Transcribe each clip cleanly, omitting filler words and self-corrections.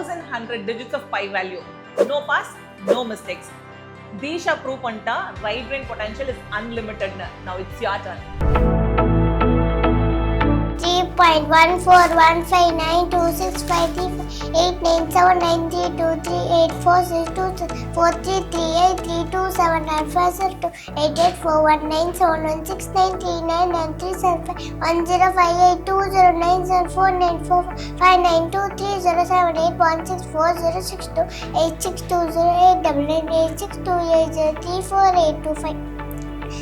1100 digits of pi value. No pass, no mistakes. Deesha prove panta, right brain potential is unlimited. Now it's your turn.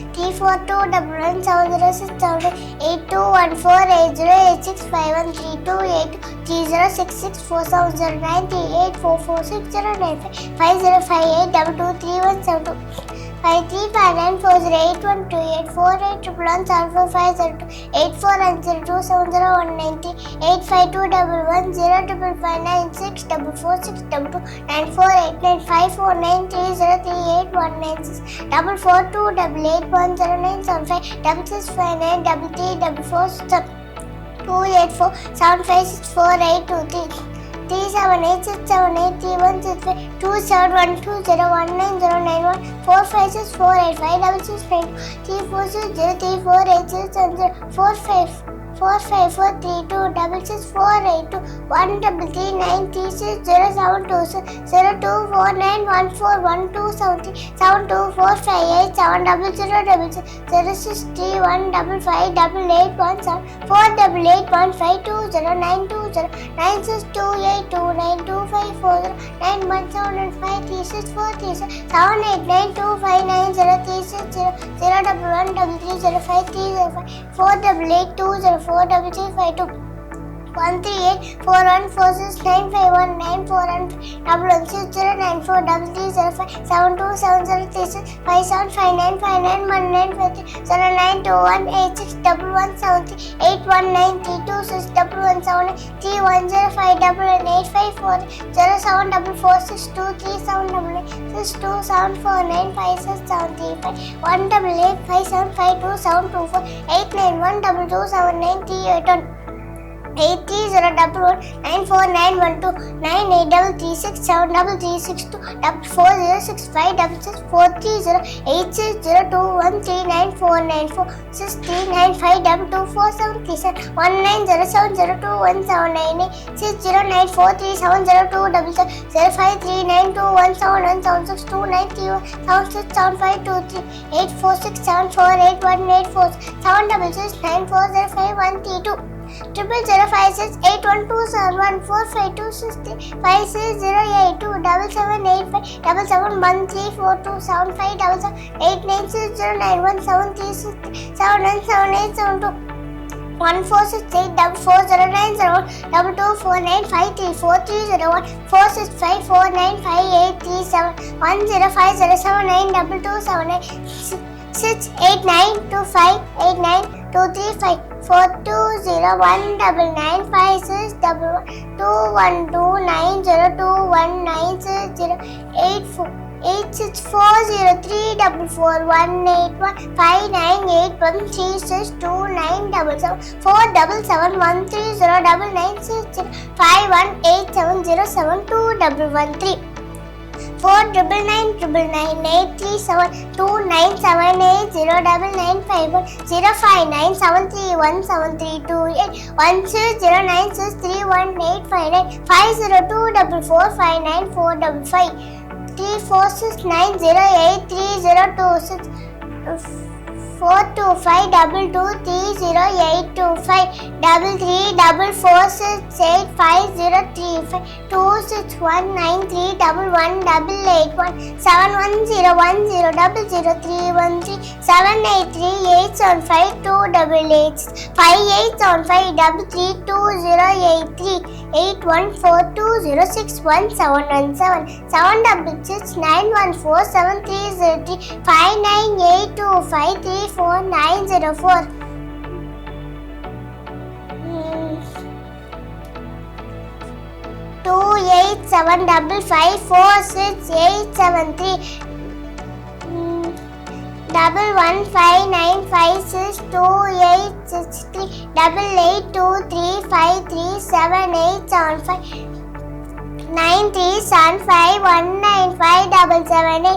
882358378758237875 9375195778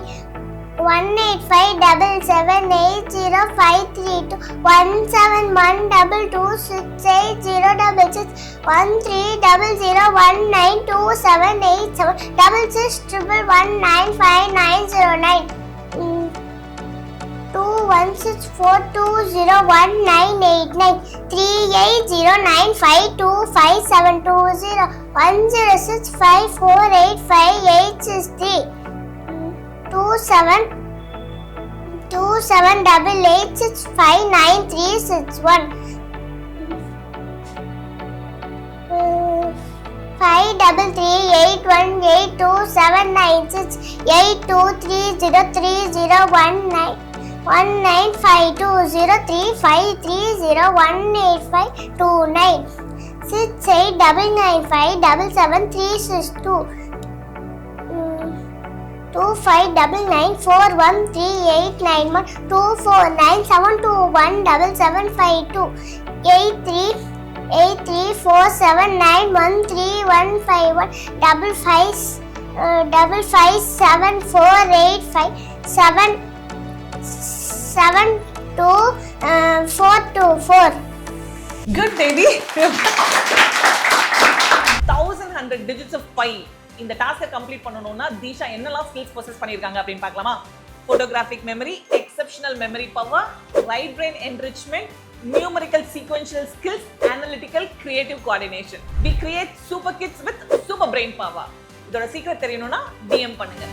1857780532171226806 130019278766119590 2164201989 3809525720 106548583 2788659361 5338182796823030191952019 19520353018529 6899577362 2599413891 2497217752 8347913151 557472424. Good baby. 1100 digits of pi. இந்த டாஸ்கை complete பண்ணனும்னா தீஷா என்னெல்லாம் skills possess பண்ணிருக்காங்க அப்படினு பார்க்கலாமா? Photographic memory, exceptional memory power, right brain enrichment, numerical sequential skills, analytical creative coordination. We create super kids with super brain power. இதோட secret தெரியணும்னா DM பண்ணுங்க.